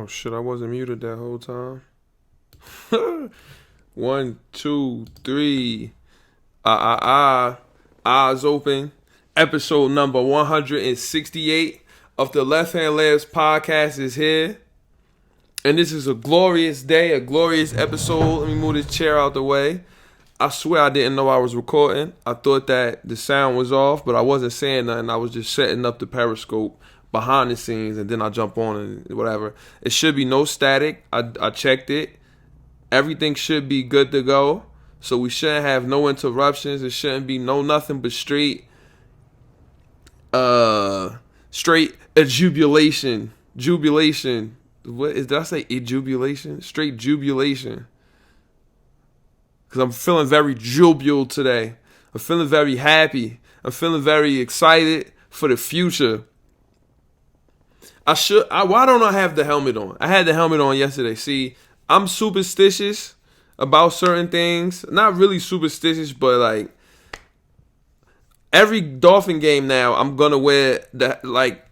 Oh shit, I wasn't muted that whole time. 1, 2, 3. Eyes open. Episode number 168 of the Left Hand Labs podcast is here. And this is a glorious day, a glorious episode. Let me move this chair out the way. I swear I didn't know I was recording. I thought that the sound was off, but I wasn't saying nothing. I was just setting up the Periscope behind the scenes, and then I jump on and whatever. It should be no static. I checked it. Everything should be good to go. So we shouldn't have no interruptions. It shouldn't be no nothing but straight jubilation. Jubilation. What is, did I say jubilation? Straight jubilation. Because I'm feeling very jubilant today. I'm feeling very happy. I'm feeling very excited for the future. Why don't I have the helmet on? I had the helmet on yesterday. See, I'm superstitious about certain things. Not really superstitious, but like every Dolphin game now, I'm gonna wear that. Like,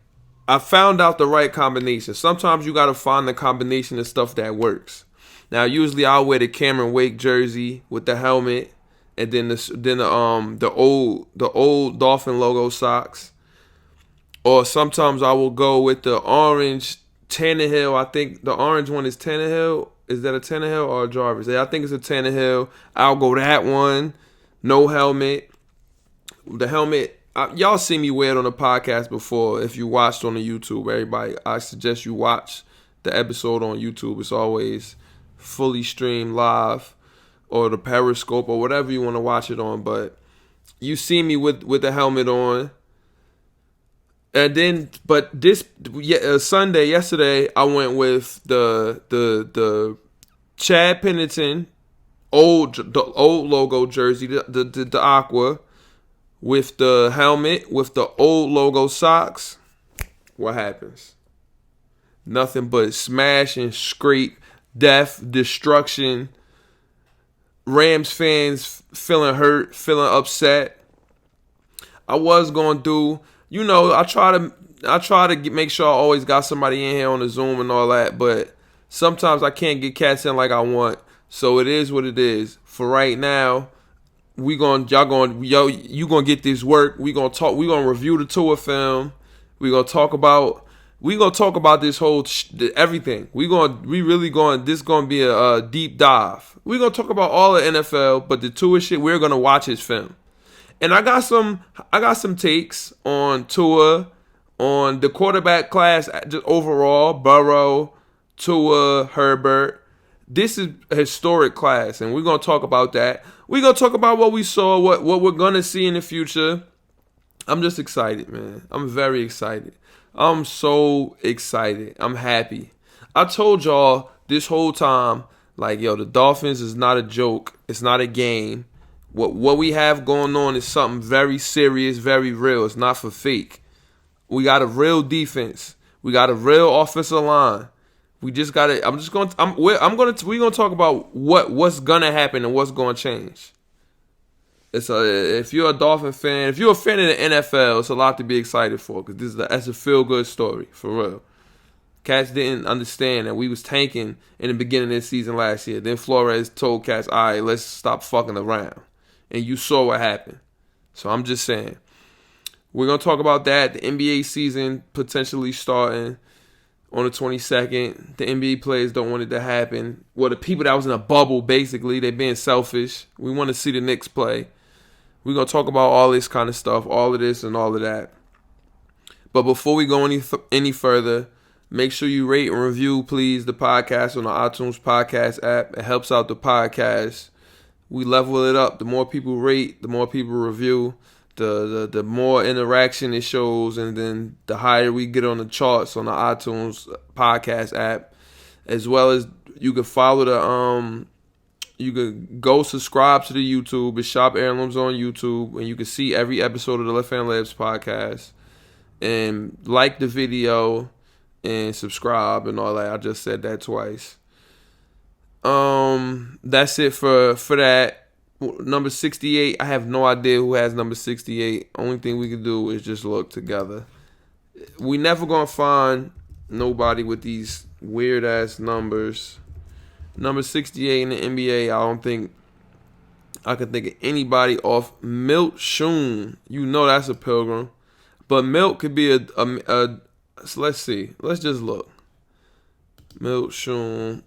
I found out the right combination. Sometimes you gotta find the combination of stuff that works. Now, usually I'll wear the Cameron Wake jersey with the helmet, and then the old Dolphin logo socks. Or sometimes I will go with the orange Tannehill. I think the orange one is Tannehill. Is that a Tannehill or a Jarvis? I think it's a Tannehill. I'll go that one. No helmet. The helmet, y'all see me wear it on the podcast before. If you watched on the YouTube, everybody, I suggest you watch the episode on YouTube. It's always fully streamed live, or the Periscope, or whatever you want to watch it on. But you see me with the helmet on. And then, but this Sunday, yesterday, I went with the Chad Pennington old logo jersey, the aqua, with the helmet, with the old logo socks. What happens? Nothing but smash and scrape, death, destruction. Rams fans feeling hurt, feeling upset. I was gonna do. You know, I try to make sure I always got somebody in here on the Zoom and all that, but sometimes I can't get cats in like I want. So it is what it is. For right now, you gonna get this work. We gonna talk. We gonna review the tour film. We gonna talk about this whole everything. This gonna be a deep dive. We gonna talk about all the NFL, but the tour shit, we're gonna watch his film. And I got some takes on Tua, on the quarterback class just overall, Burrow, Tua, Herbert. This is a historic class, and we're going to talk about that. We're going to talk about what we saw, what we're going to see in the future. I'm just excited, man. I'm very excited. I'm so excited. I'm happy. I told y'all this whole time, like, yo, the Dolphins is not a joke. It's not a game. What we have going on is something very serious, very real. It's not for fake. We got a real defense. We got a real offensive line. We just got to. We're gonna talk about what's gonna happen and what's gonna change. If you're a Dolphin fan, if you're a fan of the NFL, it's a lot to be excited for, because that's a feel good story for real. Cats didn't understand that we was tanking in the beginning of the season last year. Then Flores told Cats, all right, let's stop fucking around. And you saw what happened. So I'm just saying. We're going to talk about that. The NBA season potentially starting on the 22nd. The NBA players don't want it to happen. Well, the people that was in a bubble, basically, they're being selfish. We want to see the Knicks play. We're going to talk about all this kind of stuff, all of this and all of that. But before we go any further, make sure you rate and review, please, the podcast on the iTunes podcast app. It helps out the podcast. We level it up. The more people rate, the more people review, the more interaction it shows, and then the higher we get on the charts on the iTunes podcast app. As well as you can follow you can go subscribe to the YouTube. It's Shop Heirlooms on YouTube, and you can see every episode of the Left Hand Labs podcast. And like the video and subscribe and all that. I just said that twice. That's it for that. Number 68, I have no idea who has number 68. Only thing we can do is just look together. We never gonna find nobody with these weird ass numbers. Number 68 in the NBA. I don't think I can think of anybody off Milt Shun. You know that's a pilgrim. But Milt could be a so let's see. Let's just look. Milt Shun.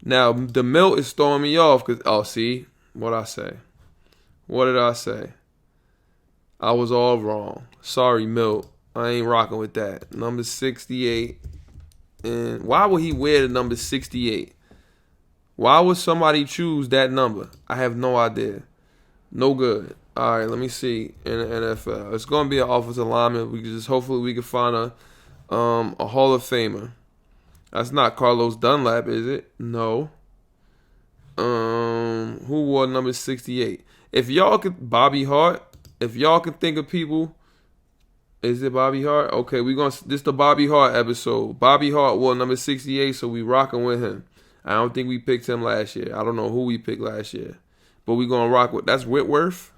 Now, the Milt is throwing me off because, see, what I say? What did I say? I was all wrong. Sorry, Milt. I ain't rocking with that. Number 68. And why would he wear the number 68? Why would somebody choose that number? I have no idea. No good. All right, let me see in the NFL. It's going to be an offensive lineman. Hopefully we can find a Hall of Famer. That's not Carlos Dunlap, is it? No. Who wore number 68? If y'all could, Bobby Hart. If y'all can think of people, is it Bobby Hart? Okay, this the Bobby Hart episode. Bobby Hart wore number 68, so we rocking with him. I don't think we picked him last year. I don't know who we picked last year, but we gonna rock with. That's Whitworth.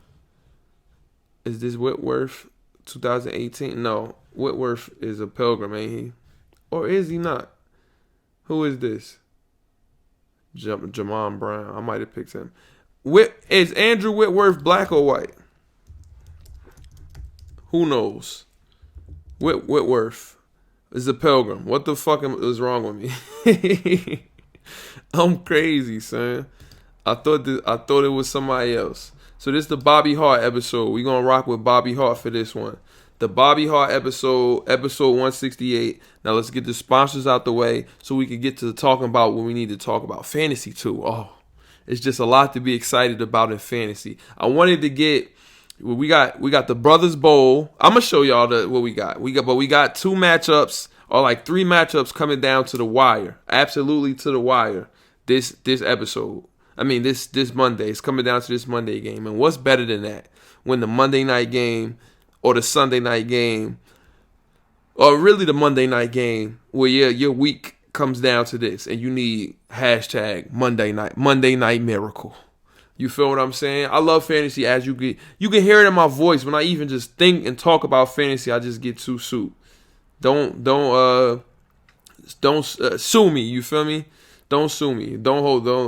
Is this Whitworth? 2018? No, Whitworth is a pilgrim, ain't he? Or is he not? Who is this? Jamon Brown. I might have picked him. Is Andrew Whitworth black or white? Who knows? Whitworth is a pilgrim. What the fuck is wrong with me? I'm crazy, son. I thought it was somebody else. So this is the Bobby Hart episode. We gonna rock with Bobby Hart for this one. The Bobby Hart episode 168. Now let's get the sponsors out the way so we can get to talking about what we need to talk about. Fantasy too. Oh, it's just a lot to be excited about in fantasy. I wanted to get. We got the Brothers Bowl. I'm gonna show y'all what we got. We got 2 matchups or like 3 matchups coming down to the wire. Absolutely to the wire. This episode. I mean this Monday. It's coming down to this Monday game. And what's better than that? When the Monday night game or the Sunday night game, or really the Monday night game, where your week comes down to this, and you need hashtag Monday night miracle. You feel what I'm saying? I love fantasy. As you can hear it in my voice when I even just think and talk about fantasy. I just get too soup. Don't sue me. You feel me? Don't sue me. Don't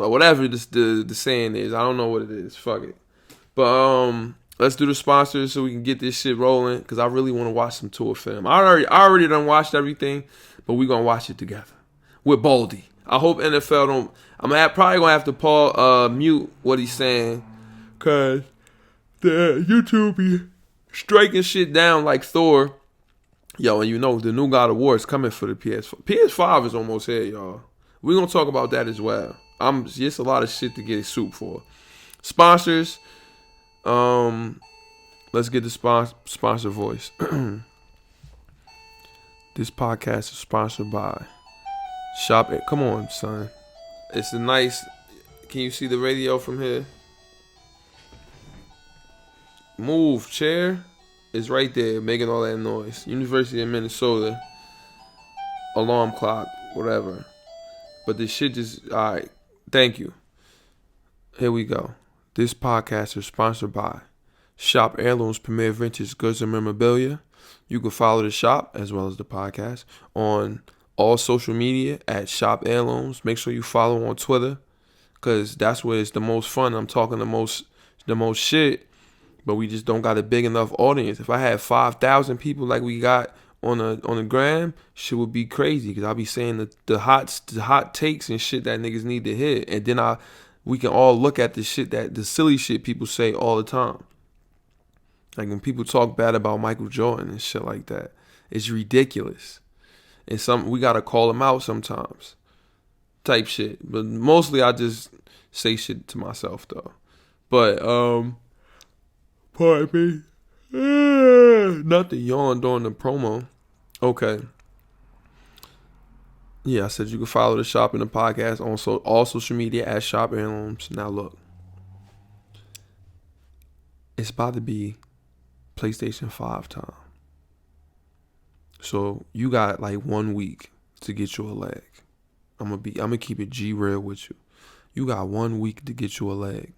whatever the saying is. I don't know what it is. Fuck it. But let's do the sponsors so we can get this shit rolling. Cause I really want to watch some tour film. I already done watched everything, but we gonna watch it together with Baldy. I hope NFL don't. Probably gonna have to mute what he's saying, cause the YouTube be striking shit down like Thor. Yo, and you know the new God of War is coming for the PS5. PS5 is almost here, y'all. We're gonna talk about that as well. Just a lot of shit to get soup for. Sponsors. Let's get the sponsor voice. This podcast is sponsored by Shop It. Come on, son. It's a nice. Can you see the radio from here? Move, chair. It's right there, making all that noise. University of Minnesota. Alarm clock, whatever. But this shit just. All right. Thank you. Here we go. This podcast is sponsored by Shop Heirlooms Premier Vintage Goods and Memorabilia. You can follow the shop as well as the podcast on all social media at Shop Heirlooms. Make sure you follow on Twitter because that's where it's the most fun. I'm talking the most shit, but we just don't got a big enough audience. If I had 5,000 people like we got on the gram, shit would be crazy because I'll be saying the hot takes and shit that niggas need to hear, and then we can all look at the silly shit people say all the time. Like when people talk bad about Michael Jordan and shit like that, it's ridiculous. And we gotta call them out sometimes, type shit. But mostly I just say shit to myself though. But pardon me, nothing yawned during the promo. Okay. Yeah, I said you can follow the shop and the podcast on all social media at Shop Heirlooms. Now look, it's about to be PlayStation 5 time. So you got like 1 week to get you a leg. I'm gonna keep it G real with you. You got 1 week to get you a leg.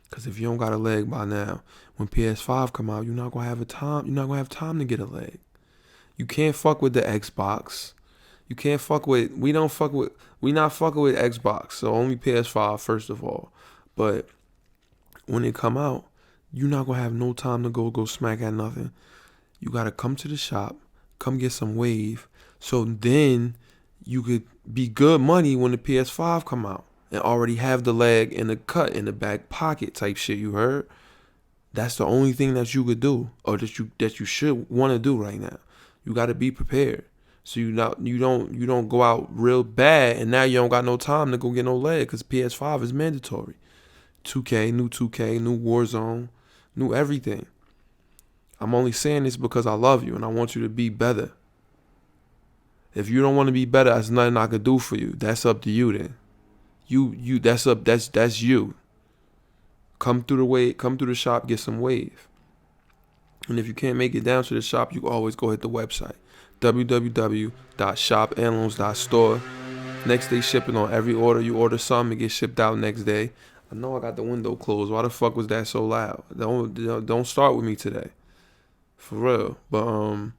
Because if you don't got a leg by now, when PS5 come out, you're not gonna have time to get a leg. You can't fuck with the Xbox. You can't fuck with. We not fucking with Xbox. So only PS5 first of all. But when it come out, you're not gonna have no time to go smack at nothing. You gotta come to the shop, come get some wave, so then you could be good money when the PS5 come out and already have the leg and the cut in the back pocket type shit. You heard? That's the only thing that you could do, or that you should want to do right now. You got to be prepared, so you don't go out real bad, and now you don't got no time to go get no leg because PS5 is mandatory. 2K, new Warzone, new everything. I'm only saying this because I love you and I want you to be better. If you don't want to be better, there's nothing I could do for you. That's up to you then. That's you. Come through the shop, get some wave. And if you can't make it down to the shop, you can always go hit the website. www.shopheirlooms.store. Next day shipping on every order. You order something, it gets shipped out next day. I know I got the window closed. Why the fuck was that so loud? Don't start with me today. For real. But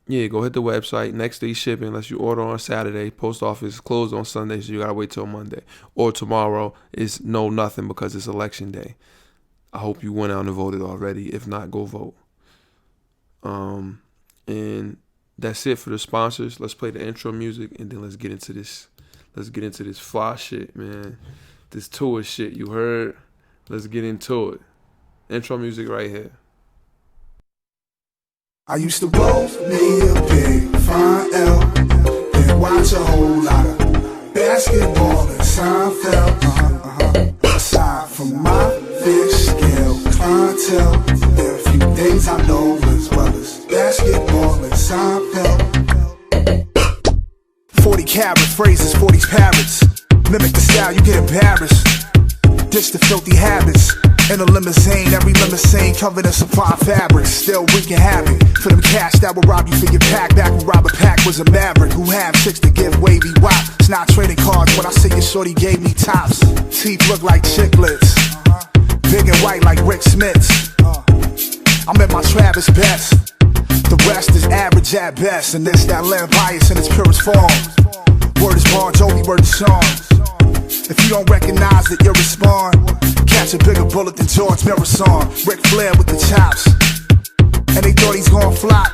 yeah, go hit the website. Next day shipping, unless you order on Saturday. Post office is closed on Sunday, so you gotta wait till Monday. Or tomorrow is nothing because it's election day. I hope you went out and voted already. If not, go vote. And that's it for the sponsors. Let's play the intro music and then let's get into this. Let's get into this fly shit, man. This tour shit, you heard? Let's get into it. Intro music right here. I used to roll me a big fine L, then watch a whole lot of basketball and Soundcloud. Aside from my fish scale clientele, there are a few things I know as well as basketball and Soundcloud. 40 carats, phrases, 40's parrots. Mimic the style, you get embarrassed. Ditch the filthy habits. In a limousine, every limousine covered in supply fabrics. Still wreaking havoc for them cash that will rob you for your pack. Back when Robert Pack was a maverick who had chicks to give wavy wop. It's not trading cards when I say your shorty gave me tops. Teeth look like chiclets, big and white like Rick Smith's. I'm at my Travis best. The rest is average at best, and this that land bias in its purest form. Word is Bon Jovi, word is Sean. If you don't recognize that you're respond, catch a bigger bullet than George Marathon. Ric Flair with the chops, and they thought he's gonna flop.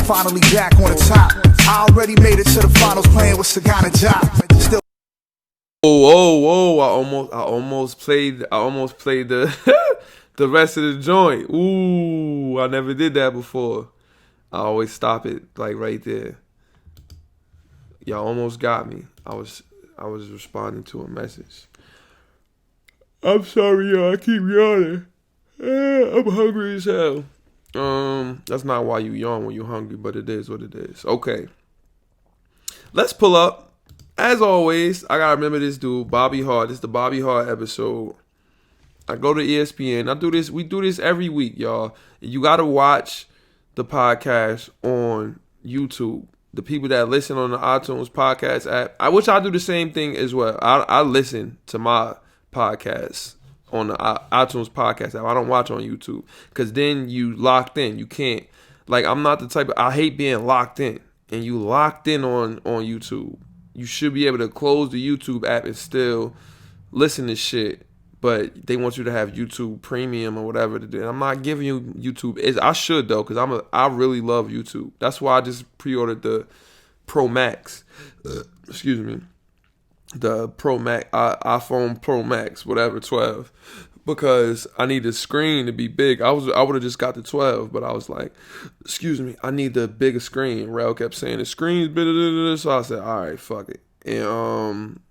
Finally back on the top. I already made it to the finals playing with Sagana Jock. Still. Oh! I almost played the the rest of the joint. Ooh, I never did that before. I always stop it like right there. Y'all almost got me. I was responding to a message. I'm sorry, y'all. I keep yawning. I'm hungry as hell. That's not why you yawn when you're hungry, but it is what it is. Okay. Let's pull up. As always, I gotta remember this dude, Bobby Hart. This is the Bobby Hart episode. I go to ESPN. I do this. We do this every week, y'all. You gotta watch the podcast on YouTube. The people that listen on the iTunes podcast app, which I do the same thing as well. I listen to my podcasts on the iTunes podcast app. I don't watch on YouTube because then you locked in. You can't. Like, I'm not the type of. I hate being locked in, and you locked in on YouTube. You should be able to close the YouTube app and still listen to shit. But they want you to have YouTube Premium or whatever to do. And I'm not giving you YouTube. I should though, because I really love YouTube. That's why I just pre-ordered the Pro Max. Excuse me, the Pro Max, iPhone Pro Max, whatever, 12, because I need the screen to be big. I would have just got the 12, but I was like, excuse me, I need the bigger screen. Rel kept saying the screen's bigger, so I said, all right, fuck it. And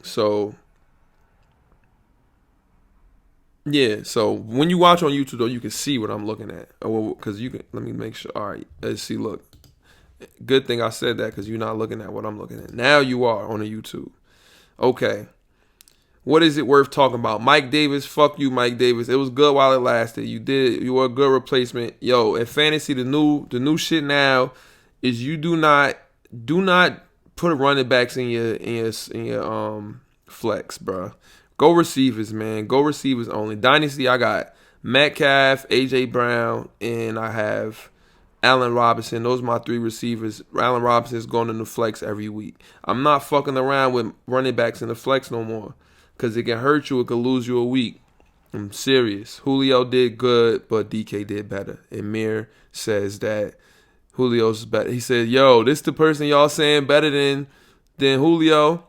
so. Yeah, so when you watch on YouTube, though, you can see what I'm looking at. Because you can, let me make sure. All right, let's see, look. Good thing I said that because you're not looking at what I'm looking at. Now you are on the YouTube. Okay. What is it worth talking about? Mike Davis, fuck you, Mike Davis. It was good while it lasted. You were a good replacement. Yo, in fantasy, the new shit now is you do not put running backs in your flex, bro. Go receivers, man. Go receivers only. Dynasty, I got Metcalf, A.J. Brown, and I have Allen Robinson. Those are my 3 receivers. Allen Robinson is going in the flex every week. I'm not fucking around with running backs in the flex no more because it can hurt you. It could lose you a week. I'm serious. Julio did good, but DK did better. And Mir says that Julio's better. He said, yo, this the person y'all saying better than Julio.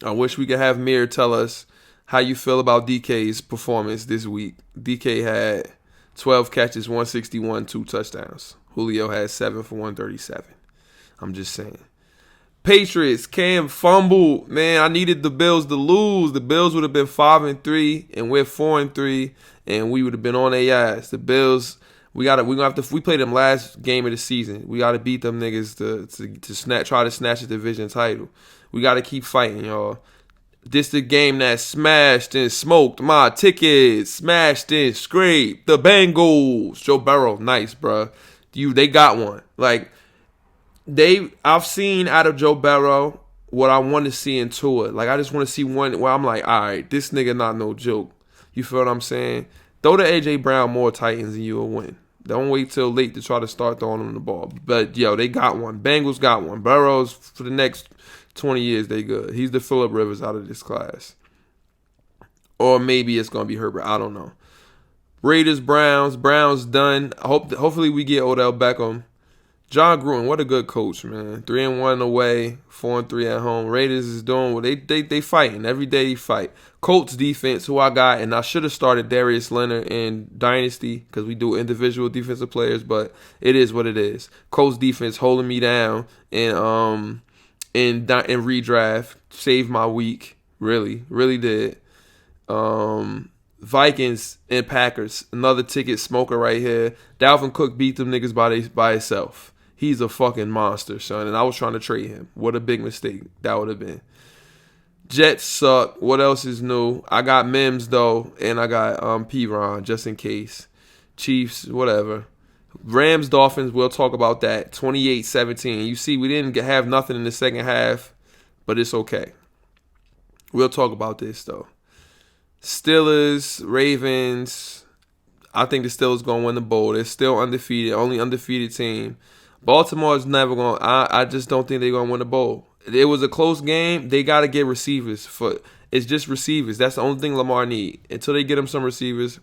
I wish we could have Mir tell us how you feel about DK's performance this week. DK had 12 catches, 161, 2 touchdowns. Julio had 7 for 137. I'm just saying. Patriots, Cam fumbled. Man, I needed the Bills to lose. The Bills would have been 5-3, and we're 4-3, and we would have been on their ass. The Bills, we play them last game of the season. We gotta beat them niggas to try to snatch the division title. We gotta keep fighting, y'all. This the game that smashed and smoked my tickets. Smashed and scraped the Bengals. Joe Burrow, nice, bro. They got one. Like, I've seen out of Joe Burrow what I want to see in Tua. Like, I just want to see one where I'm like, all right, this nigga not no joke. You feel what I'm saying? Throw to A.J. Brown more Titans and you'll win. Don't wait till late to try to start throwing them the ball. But, yo, they got one. Bengals got one. Burrows, for the next 20 years, they good. He's the Phillip Rivers out of this class. Or maybe it's going to be Herbert. I don't know. Raiders, Browns. Browns done. Hopefully we get Odell Beckham. John Gruden, what a good coach, man. 3-1 away, 4-3 at home. Raiders is doing what they fighting. Every day they fight. Colts defense, who I got, and I should have started Darius Leonard in Dynasty because we do individual defensive players, but it is what it is. Colts defense holding me down in redraft. Saved my week. Really did. Vikings and Packers, another ticket smoker right here. Dalvin Cook beat them niggas by himself. He's a fucking monster, son, and I was trying to trade him. What a big mistake that would have been. Jets suck. What else is new? I got Mims, though, and I got P-Ron, just in case. Chiefs, whatever. Rams, Dolphins, we'll talk about that. 28-17. You see, we didn't have nothing in the second half, but it's okay. We'll talk about this, though. Steelers, Ravens. I think the Steelers going to win the bowl. They're still undefeated, only undefeated team. Baltimore is never going to, I just don't think they're going to win the bowl. It was a close game. They got to get receivers. It's just receivers. That's the only thing Lamar need. Until they get him some receivers,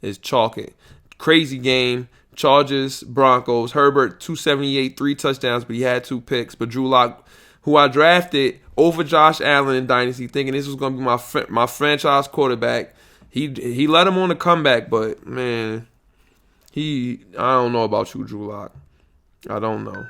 it's chalking. Crazy game. Chargers, Broncos. Herbert, 278, 3 touchdowns, but he had 2 picks. But Drew Lock, who I drafted over Josh Allen in Dynasty, thinking this was going to be my franchise quarterback. He let him on the comeback, but, man, I don't know about you, Drew Lock. I don't know.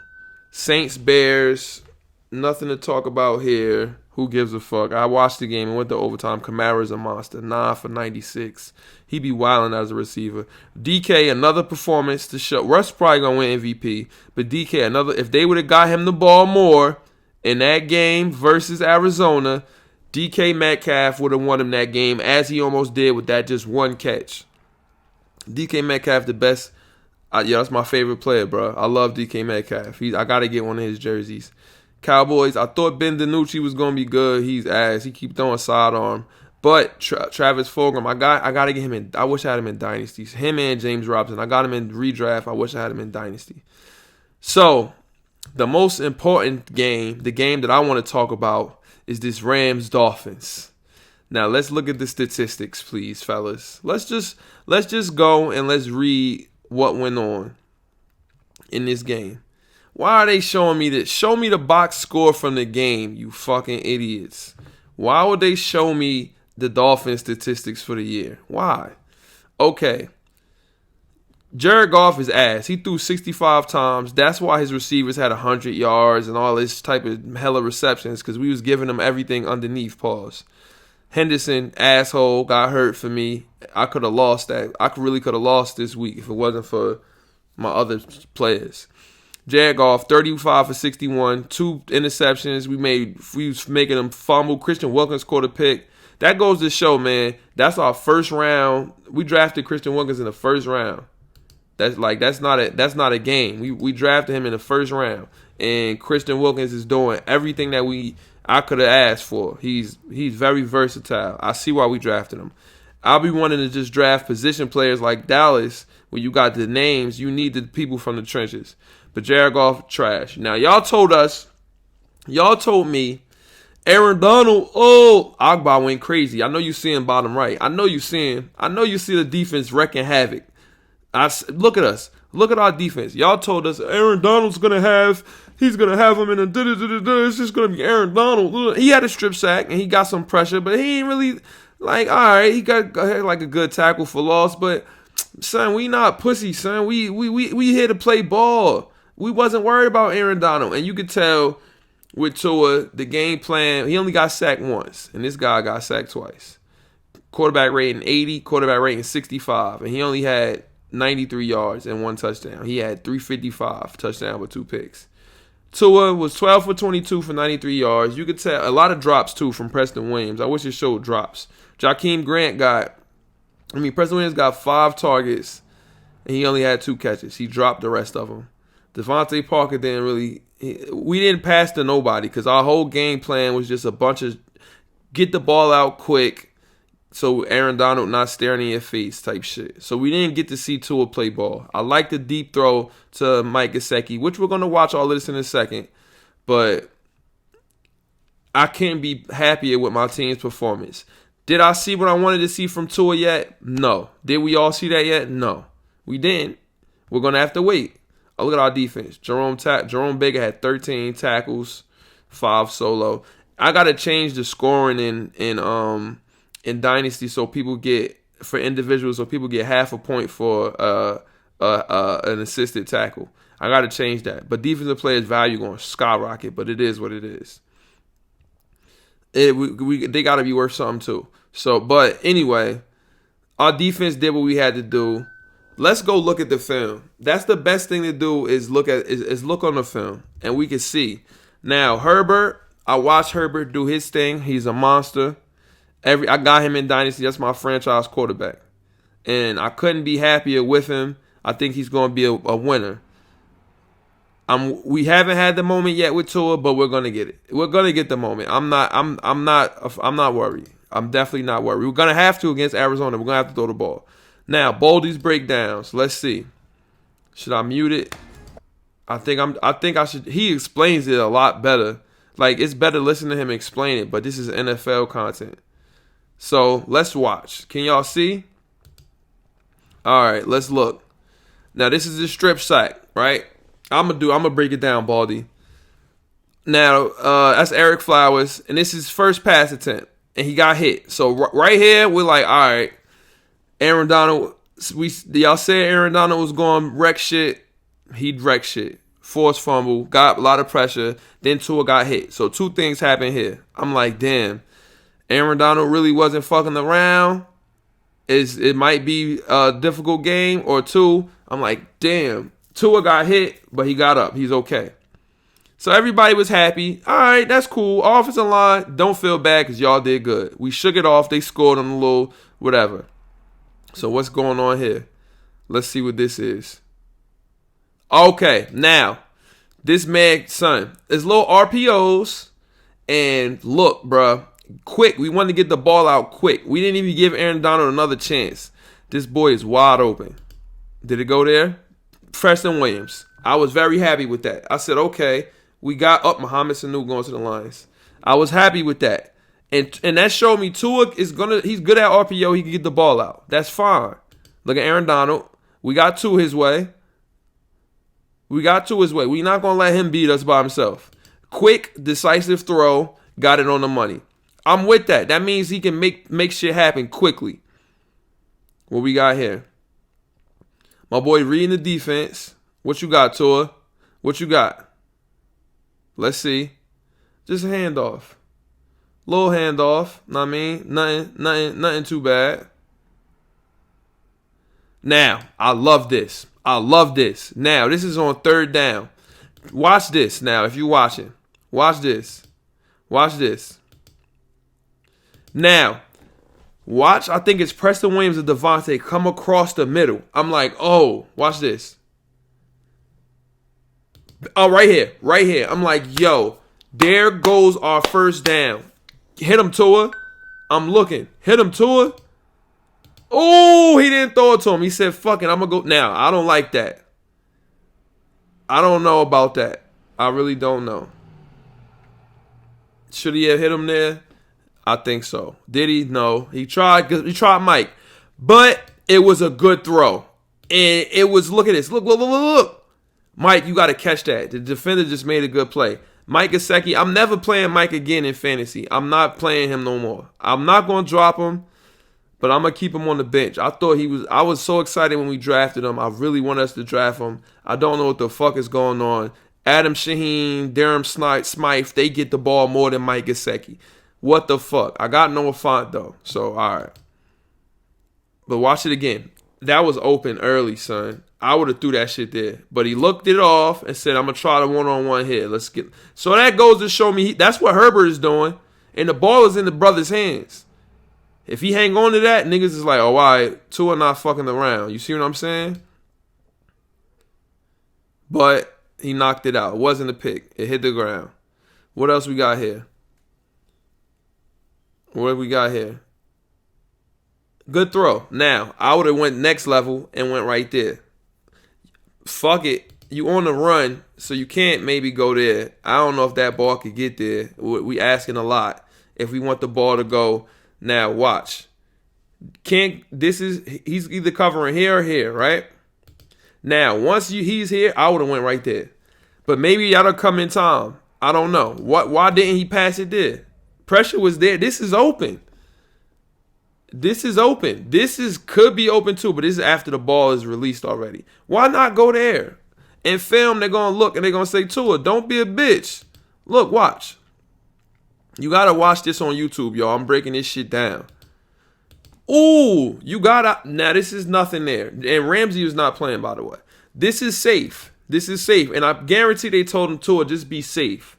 Saints, Bears, nothing to talk about here. Who gives a fuck? I watched the game and went to overtime. Kamara's a monster. 9 for 96. He be wilding as a receiver. DK, another performance to show. Russ probably going to win MVP. But DK, another. If they would have got him the ball more in that game versus Arizona, DK Metcalf would have won him that game as he almost did with that just one catch. DK Metcalf, the best. Yeah, that's my favorite player, bro. I love DK Metcalf. I got to get one of his jerseys. Cowboys, I thought Ben DiNucci was going to be good. He's ass. He keep throwing sidearm. But Travis Fulgham, I got to get him in. I wish I had him in Dynasty. Him and James Robinson. I got him in redraft. I wish I had him in Dynasty. So, the most important game, the game that I want to talk about, is this Rams-Dolphins. Now, let's look at the statistics, please, fellas. Let's just go and let's read what went on in this game. Why are they showing me this? Show me the box score from the game, you fucking idiots. Why would they show me the Dolphins statistics for the year? Why? Okay. Jared Goff is ass. He threw 65 times. That's why his receivers had 100 yards and all this type of hella receptions, because we was giving them everything underneath. Pause. Henderson, asshole, got hurt for me. I could have lost that. I really could have lost this week if it wasn't for my other players. Jared Goff, 35 for 61, 2 interceptions. We was making them fumble. Christian Wilkins caught a pick. That goes to show, man, that's our first round. We drafted Christian Wilkins in the first round. That's not a game. We drafted him in the first round. and Christian Wilkins is doing everything that I could have asked for. He's very versatile. I see why we drafted him. I'll be wanting to just draft position players like Dallas, where you got the names. You need the people from the trenches. But Jared Goff, trash. Now, y'all told me, Aaron Donald, Agba went crazy. I know you seeing bottom right. I know you see the defense wrecking havoc. Look at us. Look at our defense. Y'all told us Aaron Donald's he's gonna have him in a it's just gonna be Aaron Donald. He had a strip sack and he got some pressure, but he ain't really like, all right, he got like a good tackle for loss, but son, we not pussy, son. We here to play ball. We wasn't worried about Aaron Donald, and you could tell with Tua the game plan. He only got sacked once, and this guy got sacked twice. Quarterback rating 80, quarterback rating 65, and he only had 93 yards and 1 touchdown. He had 355 touchdown with 2 picks. Tua was 12 for 22 for 93 yards. You could tell a lot of drops too from Preston Williams. I wish it showed drops. Preston Williams got 5 targets and he only had 2 catches. He dropped the rest of them. Devontae Parker we didn't pass to nobody because our whole game plan was just a bunch of get the ball out quick so Aaron Donald not staring in your face type shit. So we didn't get to see Tua play ball. I like the deep throw to Mike Gesicki, which we're going to watch all of this in a second. But I can't be happier with my team's performance. Did I see what I wanted to see from Tua yet? No. Did we all see that yet? No. We didn't. We're going to have to wait. Look at our defense. Jerome Baker had 13 tackles, 5 solo. I got to change the scoring in Dynasty so people get half a point for an assisted tackle. I got to change that. But defensive players' value going to skyrocket, but it is what it is. They got to be worth something too. So, but anyway, our defense did what we had to do. Let's go look at the film. That's the best thing to do is look on the film, and we can see. Now, Herbert, I watched Herbert do his thing. He's a monster. I got him in Dynasty. That's my franchise quarterback. And I couldn't be happier with him. I think he's going to be a winner. We haven't had the moment yet with Tua, but we're going to get it. We're going to get the moment. I'm not worried. I'm definitely not worried. We're going to have to against Arizona. We're going to have to throw the ball. Now, Baldy's breakdowns. Let's see. Should I mute it? I think I should. He explains it a lot better. Like, it's better to listen to him explain it, but this is NFL content. So, let's watch. Can y'all see? All right, let's look. Now, this is the strip sack, right? I'm gonna break it down, Baldy. Now, that's Eric Flowers, and this is his first pass attempt, and he got hit. So, right here, we're like, all right, Aaron Donald, y'all said Aaron Donald was going to wreck shit. He'd wreck shit. Forced fumble, got a lot of pressure, then Tua got hit. So 2 things happened here. I'm like, damn, Aaron Donald really wasn't fucking around. It might be a difficult game, or 2, I'm like, damn, Tua got hit, but he got up. He's okay. So everybody was happy. All right, that's cool. Offensive line, don't feel bad because y'all did good. We shook it off. They scored on a little whatever. So what's going on here? Let's see what this is. Okay, now, this man, son, there's little RPOs, and look, bruh, quick. We wanted to get the ball out quick. We didn't even give Aaron Donald another chance. This boy is wide open. Did it go there? Preston Williams. I was very happy with that. I said, okay, we got up Mohamed Sanu going to the Lions. I was happy with that. And that showed me Tua he's good at RPO. He can get the ball out. That's fine. Look at Aaron Donald. We got Tua his way. We're not going to let him beat us by himself. Quick, decisive throw. Got it on the money. I'm with that. That means he can make shit happen quickly. What we got here? My boy reading the defense. What you got, Tua? What you got? Let's see. Just a handoff. Little handoff. Know what I mean? Nothing too bad. Now, I love this. Now, this is on 3rd down. Watch this now if you're watching. Watch this. Now, watch. I think it's Preston Williams and Devontae come across the middle. I'm like, oh, watch this. Oh, right here, right here. I'm like, yo, there goes our first down. Hit him, Tua. I'm looking. Hit him, Tua. Oh, he didn't throw it to him. He said, fuck it, I'm going to go. Now, I don't like that. I don't know about that. I really don't know. Should he have hit him there? I think so. Did he? No. He tried Mike. But it was a good throw. And it was, look at this. Look. Mike, you got to catch that. The defender just made a good play. Mike Gesicki, I'm never playing Mike again in fantasy. I'm not playing him no more. I'm not going to drop him, but I'm going to keep him on the bench. I was so excited when we drafted him. I really want us to draft him. I don't know what the fuck is going on. Adam Shaheen, Durham Smythe, they get the ball more than Mike Gesicki. What the fuck? I got Noah Fant, though. So, all right. But watch it again. That was open early, son. I would have threw that shit there. But he looked it off and said, I'm going to try the one-on-one here. Let's get. So that goes to show me that's what Herbert is doing. And the ball is in the brother's hands. If he hang on to that, niggas is like, oh, all right, Tua not fucking around. You see what I'm saying? But he knocked it out. It wasn't a pick. It hit the ground. What else we got here? What do we got here? Good throw. Now, I would have went next level and went right there. Fuck it. You on the run, so you can't maybe go there. I don't know if that ball could get there. We asking a lot if we want the ball to go. Now, watch. He's either covering here or here, right? Now, once he's here, I would have went right there. But maybe y'all don't come in time. I don't know. Why didn't he pass it there? Pressure was there. This is open. This could be open too, but this is after the ball is released already. Why not go there? And film, they're going to look and they're going to say, Tua, don't be a bitch. Look, watch. You got to watch this on YouTube, y'all. I'm breaking this shit down. Ooh, you got to. Now, this is nothing there. And Ramsey was not playing, by the way. This is safe. And I guarantee they told him, Tua, just be safe.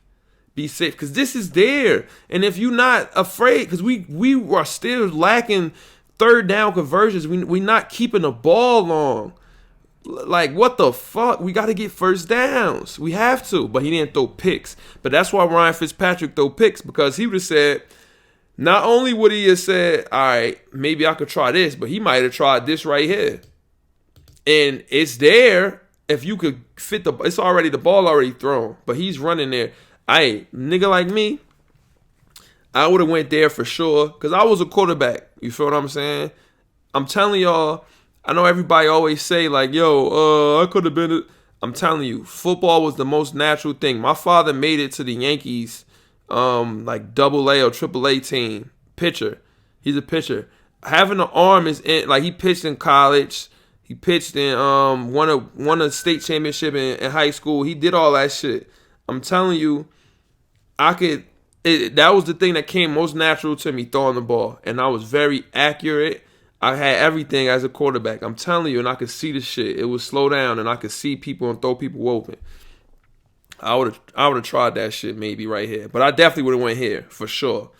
Be safe, because this is there. And if you're not afraid, because we are still lacking third down conversions. We not keeping the ball long. Like, what the fuck? We got to get first downs. We have to. But he didn't throw picks. But that's why Ryan Fitzpatrick threw picks, because he would have said, not only would he have said, all right, maybe I could try this, but he might have tried this right here. And it's there. If you could fit it's already, the ball already thrown. But he's running there. Nigga like me, I would have went there for sure, because I was a quarterback. You feel what I'm saying? I'm telling y'all, I know everybody always say like, yo, I could have been I'm telling you, football was the most natural thing. My father made it to the Yankees, like AA or AAA team. Pitcher. He's a pitcher. Having an arm is like, he pitched in college. He pitched in won a state championship in high school. He did all that shit. I'm telling you, that was the thing that came most natural to me, throwing the ball. And I was very accurate. I had everything as a quarterback. I'm telling you, and I could see the shit. It would slow down, and I could see people and throw people open. I would have tried that shit maybe right here. But I definitely would have went here, for sure.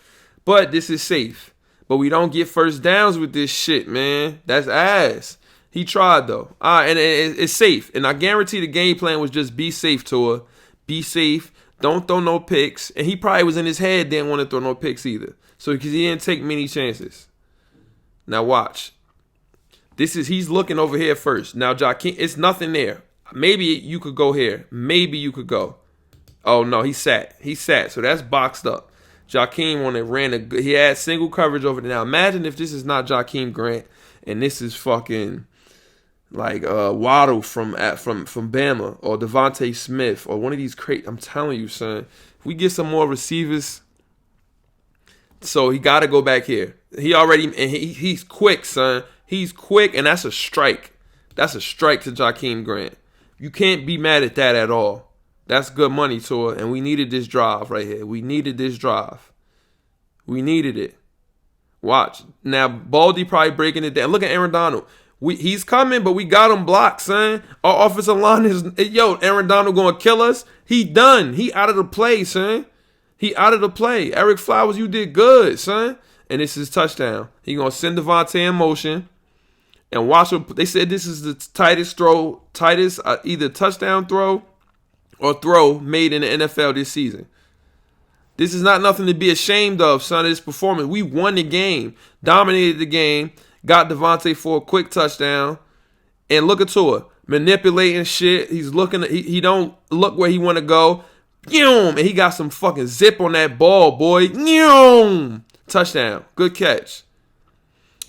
But this is safe. But we don't get first downs with this shit, man. That's ass. He tried, though. And it's safe. And I guarantee the game plan was just be safe, Tua. Be safe. Don't throw no picks. And he probably was in his head, didn't want to throw no picks either. So, because he didn't take many chances. Now, watch. He's looking over here first. Now, Jakeem, it's nothing there. Maybe you could go here. Maybe you could go. Oh, no, he sat. So, that's boxed up. Jakeem he had single coverage over there. Now, imagine if this is not Jakeem Grant and this is fucking like Waddle from Bama, or Devontae Smith, or one of these I'm telling you, son, if we get some more receivers, so he got to go back here. He's quick, son. He's quick, and that's a strike. That's a strike to Jakeem Grant. You can't be mad at that at all. That's good money to it, and we needed this drive right here. We needed this drive. We needed it. Watch. Now, Baldy probably breaking it down. Look at Aaron Donald. He's coming, but we got him blocked, son. Our offensive line is, Aaron Donald going to kill us. He done. He out of the play, son. He out of the play. Eric Flowers, you did good, son. And this is touchdown. He going to send Devontae in motion. And watch him. They said this is the tightest throw, either touchdown throw or throw made in the NFL this season. This is not nothing to be ashamed of, son, of this performance. We won the game, dominated the game, got Devontae for a quick touchdown, and look at Tua manipulating shit. He's looking, he don't look where he want to go. And he got some fucking zip on that ball, boy. Touchdown. Good catch.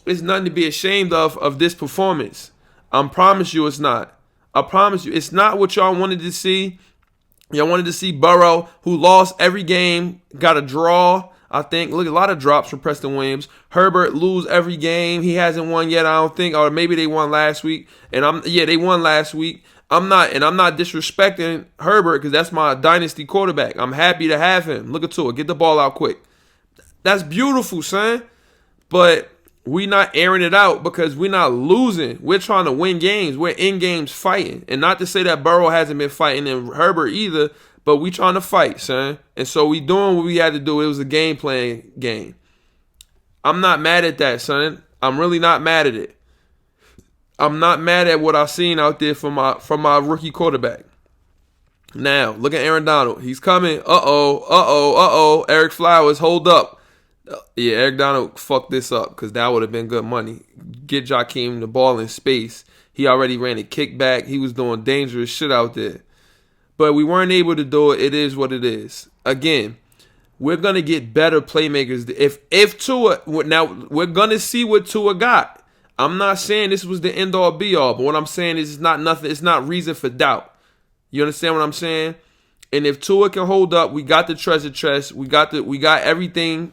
It's nothing to be ashamed of this performance. I promise you it's not. I promise you. It's not what y'all wanted to see. Y'all wanted to see Burrow, who lost every game, got a draw, I think. Look, a lot of drops from Preston Williams. Herbert lose every game. He hasn't won yet, I don't think. Or maybe they won last week. They won last week. I'm not disrespecting Herbert because that's my dynasty quarterback. I'm happy to have him. Look at it. Get the ball out quick. That's beautiful, son. But we not airing it out because we're not losing. We're trying to win games. We're in games fighting. And not to say that Burrow hasn't been fighting and Herbert either, but we trying to fight, son. And so we doing what we had to do. It was a game playing game. I'm not mad at that, son. I'm really not mad at it. I'm not mad at what I've seen out there from my rookie quarterback. Now, look at Aaron Donald. He's coming. Eric Flowers, hold up. Yeah, Eric Donald fucked this up because that would have been good money. Get Jakeem the ball in space. He already ran a kickback. He was doing dangerous shit out there. But we weren't able to do it. It is what it is. Again, we're going to get better playmakers. If Tua, now we're going to see what Tua got. I'm not saying this was the end all be all, but what I'm saying is it's not nothing. It's not reason for doubt. You understand what I'm saying? And if Tua can hold up, we got the treasure chest. We got everything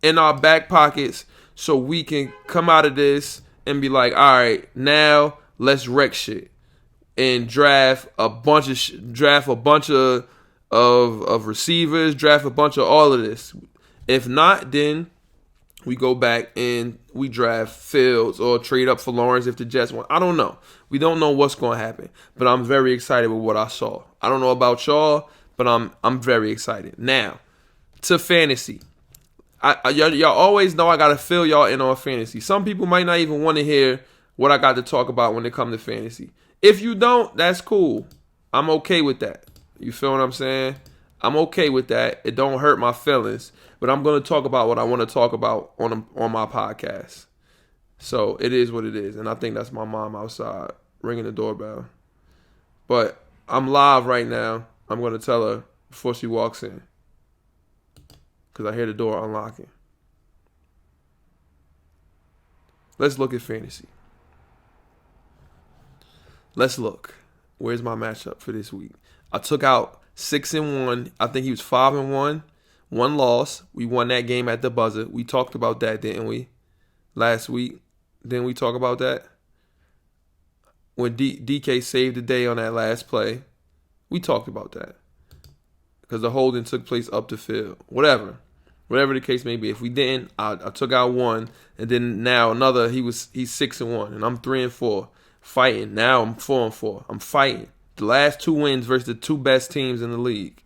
in our back pockets so we can come out of this and be like, all right, now let's wreck shit and draft a bunch of receivers, draft a bunch of all of this. If not, then we go back and we draft Fields or trade up for Lawrence if the Jets want. I don't know. We don't know what's going to happen, but I'm very excited with what I saw. I don't know about y'all, but I'm very excited. Now, to fantasy. Y'all always know I got to fill y'all in on fantasy. Some people might not even want to hear what I got to talk about when it comes to fantasy. If you don't, that's cool. I'm okay with that. You feel what I'm saying? I'm okay with that. It don't hurt my feelings. But I'm going to talk about what I want to talk about on my podcast. So it is what it is. And I think that's my mom outside ringing the doorbell. But I'm live right now. I'm going to tell her before she walks in. Because I hear the door unlocking. Let's look at fantasy. Let's look. Where's my matchup for this week? I took out 6-1. I think he was 5-1. One loss. We won that game at the buzzer. We talked about that, didn't we? Last week. Didn't we talk about that? When DK saved the day on that last play. We talked about that. Because the holding took place up the field. Whatever the case may be. If we didn't, I took out one. And then now another, he's 6-1. And I'm 3-4. Fighting. Now I'm 4-4. I'm fighting. The last two wins versus the two best teams in the league.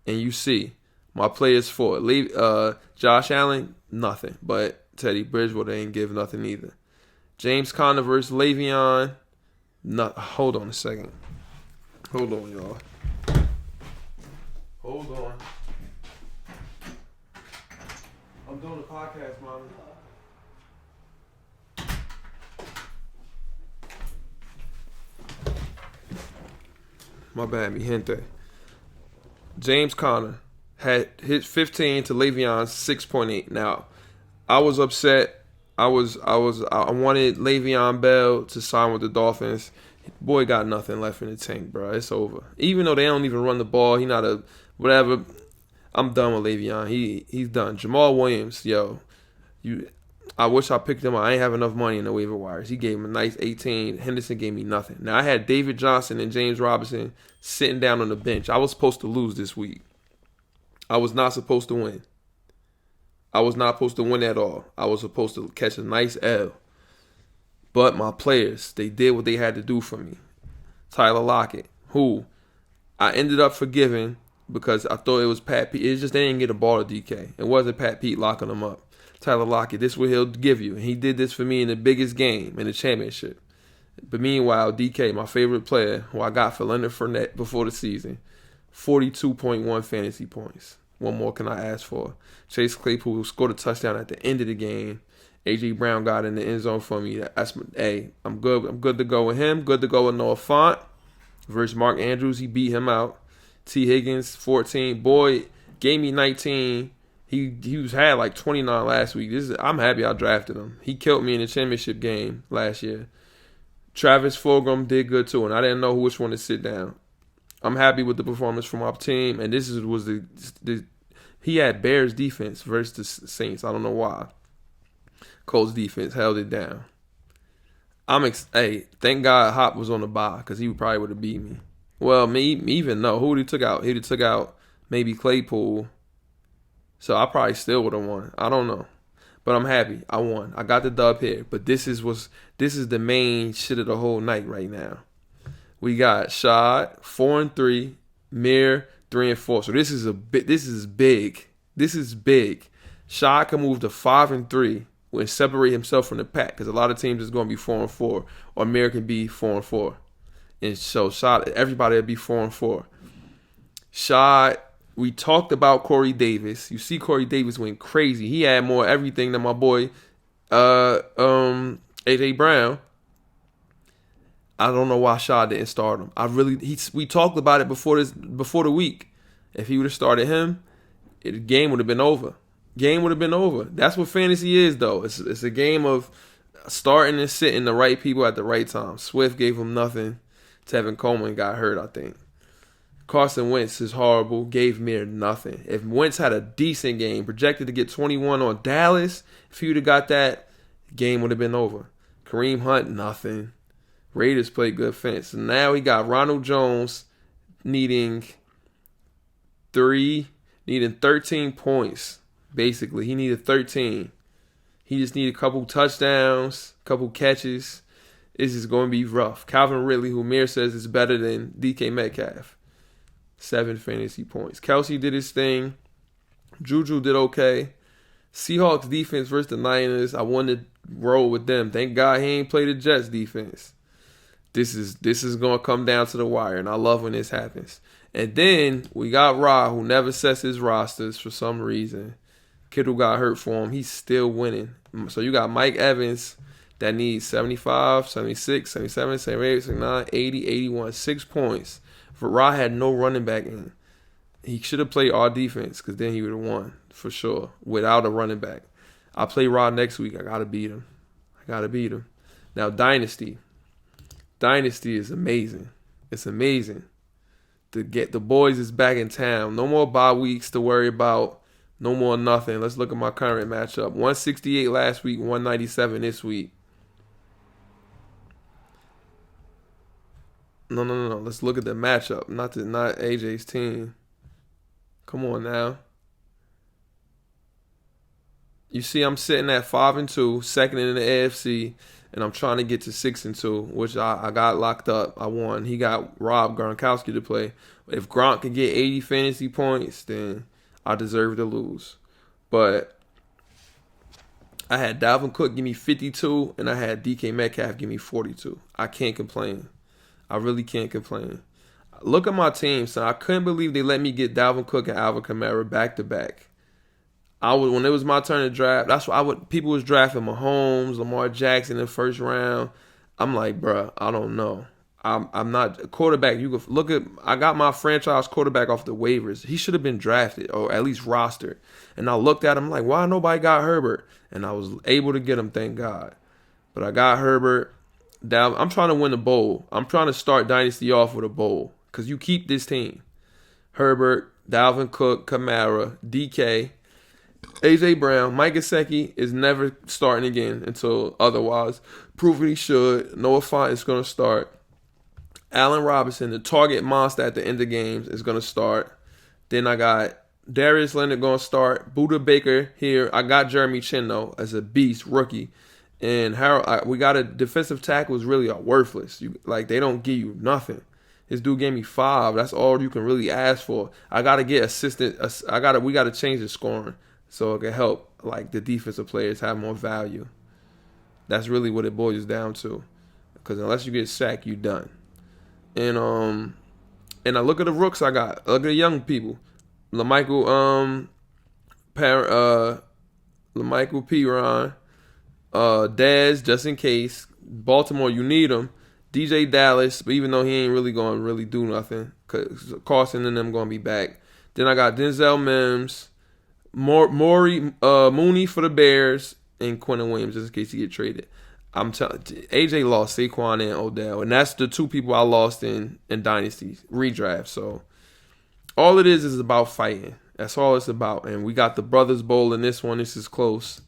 And you see, my players for it. Josh Allen, nothing. But Teddy Bridgewater ain't give nothing either. James Conner versus Le'Veon. Hold on a second. Hold on, y'all. Hold on. I'm doing a podcast, Mommy. My bad, mi gente. James Conner had hit 15 to Le'Veon's 6.8. Now, I was upset. I wanted Le'Veon Bell to sign with the Dolphins. Boy got nothing left in the tank, bro. It's over. Even though they don't even run the ball, he not a whatever. I'm done with Le'Veon. He's done. Jamal Williams, I wish I picked him up. I ain't have enough money in the waiver wires. He gave him a nice 18. Henderson gave me nothing. Now, I had David Johnson and James Robinson sitting down on the bench. I was supposed to lose this week. I was not supposed to win. I was not supposed to win at all. I was supposed to catch a nice L. But my players, they did what they had to do for me. Tyler Lockett, who I ended up forgiving because I thought it was Pat Pete. It's just they didn't get a ball to DK. It wasn't Pat Pete locking them up. Tyler Lockett, this is what he'll give you. And he did this for me in the biggest game, in the championship. But meanwhile, DK, my favorite player, who I got for Leonard Fournette before the season, 42.1 fantasy points. What more can I ask for? Chase Claypool scored a touchdown at the end of the game. A.J. Brown got in the end zone for me. I'm good. I'm good to go with him. Good to go with Noah Fant versus Mark Andrews. He beat him out. T. Higgins, 14. Boyd gave me 19. He had like 29 last week. I'm happy I drafted him. He killed me in the championship game last year. Travis Fulgham did good too, and I didn't know which one to sit down. I'm happy with the performance from our team, and was the he had Bears defense versus the Saints. I don't know why. Colts defense held it down. Thank God Hop was on the bye because he probably would have beat me. Well, me even know who he took out. He took out maybe Claypool. So I probably still would have won. I don't know. But I'm happy. I won. I got the dub here. But this is the main shit of the whole night right now. We got Shad 4-3, Mir 3-4. So this is big. This is big. Shad can move to 5-3 and separate himself from the pack because a lot of teams is going to be 4-4, or Mir can be 4-4, and so Shad, everybody will be 4-4. Shad, we talked about Corey Davis. You see, Corey Davis went crazy. He had more everything than my boy, AJ Brown. I don't know why Shad didn't start him. We talked about it before the week. If he would have started him, the game would have been over. That's what fantasy is, though. It's a game of starting and sitting the right people at the right time. Swift gave him nothing. Tevin Coleman got hurt, I think. Carson Wentz is horrible. Gave Mir nothing. If Wentz had a decent game, projected to get 21 on Dallas, if he would have got that, game would have been over. Kareem Hunt, nothing. Raiders played good fence. And now he got Ronald Jones needing 13 points. Basically, he needed 13. He just needed a couple touchdowns, couple catches. This is going to be rough. Calvin Ridley, who Mir says is better than DK Metcalf, 7 fantasy points. Kelsey did his thing. Juju did okay. Seahawks defense versus the Niners. I wanted to roll with them. Thank God he ain't played the Jets defense. This is going to come down to the wire, and I love when this happens. And then we got Ra, who never sets his rosters for some reason. Kittle got hurt for him. He's still winning. So you got Mike Evans that needs 75, 76, 77, 78, 79, 80, 81. 6 points. For Ra had no running back in. He should have played our defense because then he would have won for sure without a running back. I play Ra next week. I got to beat him. Now, Dynasty. Dynasty is amazing. It's amazing. The boys is back in town. No more bye weeks to worry about. No more nothing. Let's look at my current matchup. 168 last week, 197 this week. No. Let's look at the matchup, not AJ's team. Come on now. You see, I'm sitting at 5-2, second in the AFC, and I'm trying to get to 6-2, which I got locked up. I won. He got Rob Gronkowski to play. If Gronk can get 80 fantasy points, then I deserve to lose. But I had Dalvin Cook give me 52, and I had DK Metcalf give me 42. I can't complain. I really can't complain. Look at my team, son. I couldn't believe they let me get Dalvin Cook and Alvin Kamara back to back. When it was my turn to draft, that's what people was drafting Mahomes, Lamar Jackson in the first round. I'm like, bruh, I don't know. I'm not a quarterback. You can look at. I got my franchise quarterback off the waivers. He should have been drafted or at least rostered. And I looked at him like, why nobody got Herbert? And I was able to get him, thank God. But I got Herbert. I'm trying to win a bowl. I'm trying to start Dynasty off with a bowl because you keep this team: Herbert, Dalvin Cook, Kamara, DK. AJ Brown, Mike Gesicki is never starting again until otherwise proven he should. Noah Fant is going to start. Allen Robinson, the target monster at the end of games, is going to start. Then I got Darius Leonard going to start. Buda Baker here. I got Jeremy Chin, though, as a beast rookie. And we got a defensive tackle who's really worthless. They don't give you nothing. His dude gave me 5. That's all you can really ask for. I got to get assistant. We got to change the scoring so it can help the defensive players have more value. That's really what it boils down to. because unless you get sacked, you done. And I look at the rooks I got. I look at the young people. LaMichael Piron, Dez, just in case. Baltimore, you need him. DJ Dallas, but even though he ain't really going to really do nothing, because Carson and them going to be back. Then I got Denzel Mims, Mooney for the Bears, and Quentin Williams, just in case he get traded. I'm telling AJ lost Saquon and Odell, and that's the two people I lost in Dynasty redraft. So all it is about fighting. That's all it's about. And we got the Brothers Bowl in this one. This is close.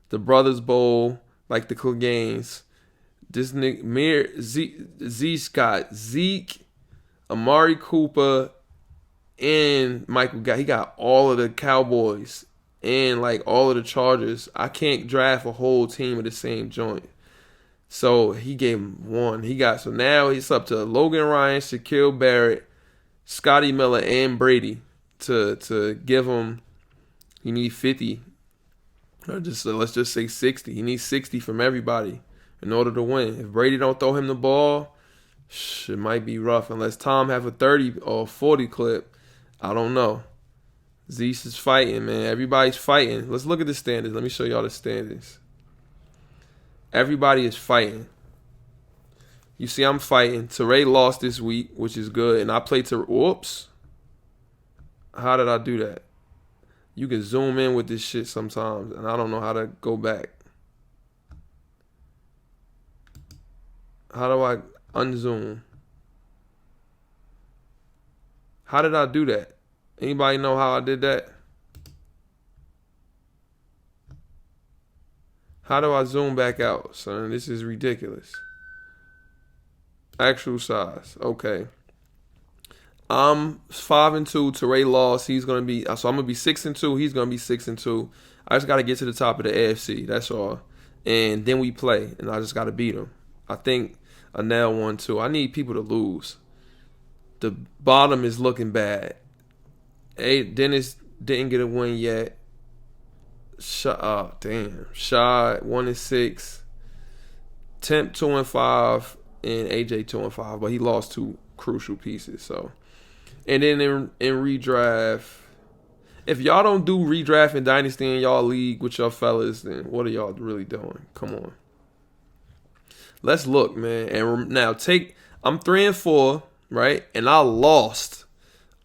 The Brothers Bowl, like the Cleganes. This nigga, Zeke got Zeke, Amari Cooper, and Michael. He got all of the Cowboys and like all of the Chargers. I can't draft a whole team of the same joint. So he gave him one. So now he's up to Logan Ryan, Shaquille Barrett, Scotty Miller, and Brady to give him. He need 50. Or let's just say 60. He needs 60 from everybody in order to win. If Brady don't throw him the ball, it might be rough. Unless Tom have a 30 or 40 clip. I don't know. Zeus is fighting, man. Everybody's fighting. Let's look at the standings. Let me show y'all the standings. Everybody is fighting. You see, I'm fighting. Teray lost this week, which is good. And I played Teray. Whoops. How did I do that? You can zoom in with this shit sometimes, and I don't know how to go back. How do I unzoom? How did I do that? Anybody know how I did that? How do I zoom back out, son? This is ridiculous. Actual size. Okay. I'm 5-2. Teray lost. He's gonna be so I'm gonna be 6-2. He's gonna be 6-2. I just gotta get to the top of the AFC. That's all. And then we play, and I just gotta beat him. I think Anel won too. I need people to lose. The bottom is looking bad. Dennis didn't get a win yet. Shad 1-6. Temp 2-5, and AJ 2-5. But he lost two crucial pieces. So, and then in redraft, if y'all don't do redraft in Dynasty in y'all league with y'all fellas, then what are y'all really doing? Come on. Let's look, man. And now I'm 3-4, right? And I lost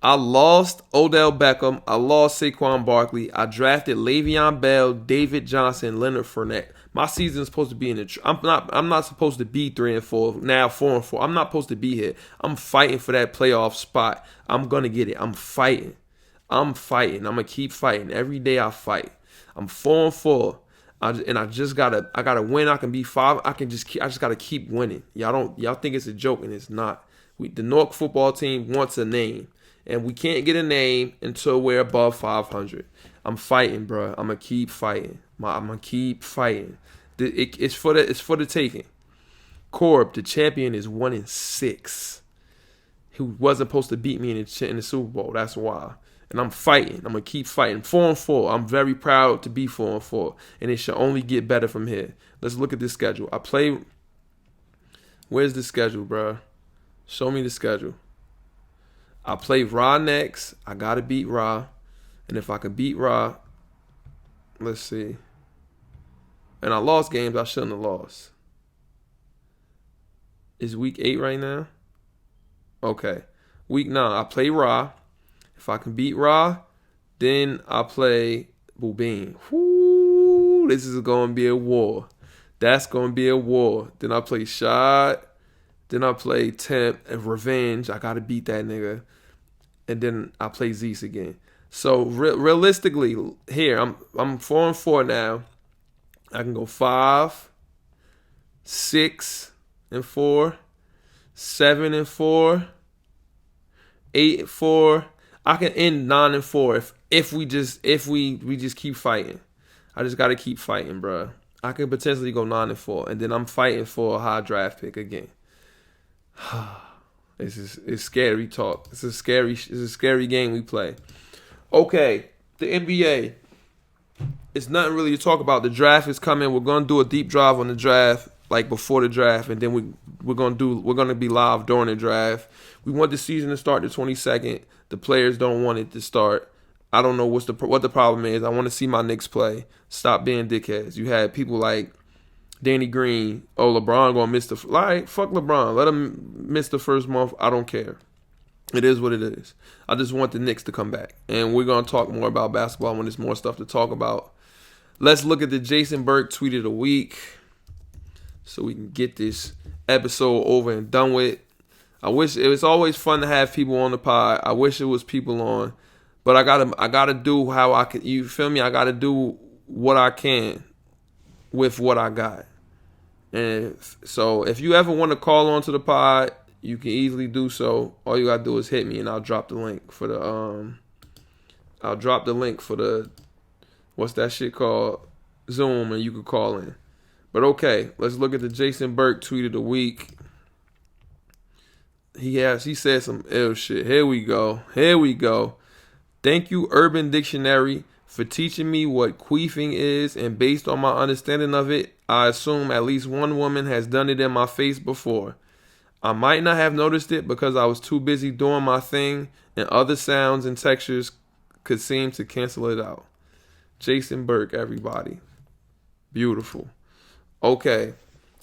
Odell Beckham. I lost Saquon Barkley. I drafted Le'Veon Bell, David Johnson, Leonard Fournette. My season is supposed to be I'm not supposed to be 3-4. Now 4-4. I'm not supposed to be here. I'm fighting for that playoff spot. I'm gonna get it. I'm fighting. I'm gonna keep fighting. Every day I fight. I'm 4-4. I gotta win. I can be 5. I just gotta keep winning. Y'all think it's a joke, and it's not. The Newark football team wants a name, and we can't get a name until we're above 500. I'm fighting, bro. I'm gonna keep fighting. I'm gonna keep fighting. It's for the taking. Corb, the champion, is 1-6. He wasn't supposed to beat me in the Super Bowl. That's why. And I'm fighting. I'm gonna keep fighting. 4-4. I'm very proud to be 4-4, and it should only get better from here. Let's look at this schedule. Where's the schedule, bro? Show me the schedule. I play Ra next. I gotta beat Ra, and if I can beat Ra, let's see. And I lost games I shouldn't have lost. Is week 8 right now? Okay. Week 9, I play Ra. If I can beat Ra, then I play Boobeen. Whoo, this is going to be a war. That's going to be a war. Then I play Shad. Then I play Temp and Revenge. I got to beat that nigga. And then I play Zeus again. So realistically, here, I'm 4-4 now. I can go 5, 6-4, 7-4, 8-4. I can end 9-4 if we just keep fighting. I just gotta keep fighting, bro. I could potentially go 9-4, and then I'm fighting for a high draft pick again. It's scary talk. It's a scary game we play. Okay, the NBA. It's nothing really to talk about. The draft is coming. We're gonna do a deep dive on the draft. like before the draft, and then we're gonna be live during the draft. We want the season to start the 22nd. The players don't want it to start. I don't know what the problem is. I want to see my Knicks play. Stop being dickheads. You had people like Danny Green. Oh, LeBron gonna miss fuck LeBron. Let him miss the first month. I don't care. It is what it is. I just want the Knicks to come back, and we're gonna talk more about basketball when there's more stuff to talk about. Let's look at the Jason Burke tweet of the week, so we can get this episode over and done with. I wish it was always fun to have people on the pod. I wish it was people on. But I gotta do how I can. You feel me? I gotta do what I can with what I got. And so, if you ever want to call onto the pod, you can easily do so. All you gotta do is hit me, and I'll drop the link for the what's that shit called? Zoom, and you can call in. But okay, let's look at the Jason Burke tweet of the week. He said some ill shit. Here we go. Thank you, Urban Dictionary, for teaching me what queefing is, and based on my understanding of it, I assume at least one woman has done it in my face before. I might not have noticed it because I was too busy doing my thing, and other sounds and textures could seem to cancel it out. Jason Burke, everybody. Beautiful. Okay.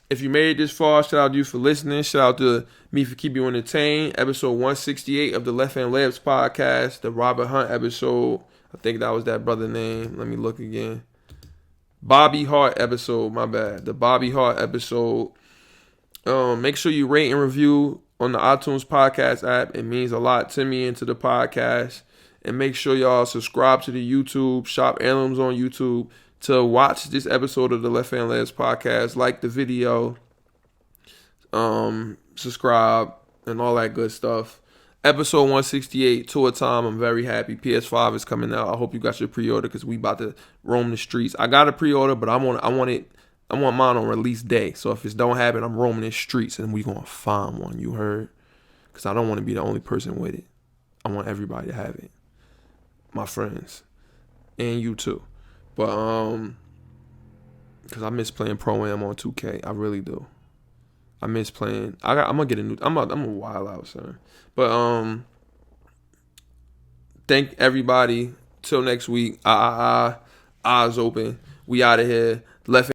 If you made it this far, shout out to you for listening. Shout out to me for keeping you entertained. Episode 168 of the Left Hand Labs podcast, the Robert Hunt episode. I think that was that brother name. Let me look again. Bobby Hart episode, my bad. The Bobby Hart episode. Make sure you rate and review on the iTunes podcast app. It means a lot to me and to the podcast. And make sure y'all subscribe to the YouTube, shop Heirlooms on YouTube, to watch this episode of the Left Hand Labs podcast. Like the video, subscribe, and all that good stuff. Episode 168, tour time. I'm very happy. PS5 is coming out. I hope you got your pre-order because we about to roam the streets. I got a pre-order, but I want mine on release day. So if it don't happen, I'm roaming the streets and we gonna find one. You heard? Because I don't want to be the only person with it. I want everybody to have it. My friends. And you too. But because I miss playing Pro-Am on 2K. I really do. I miss playing. I'm gonna get a new. I'm a wild out, son. But thank everybody. Till next week. Eyes open. We out of here. Left.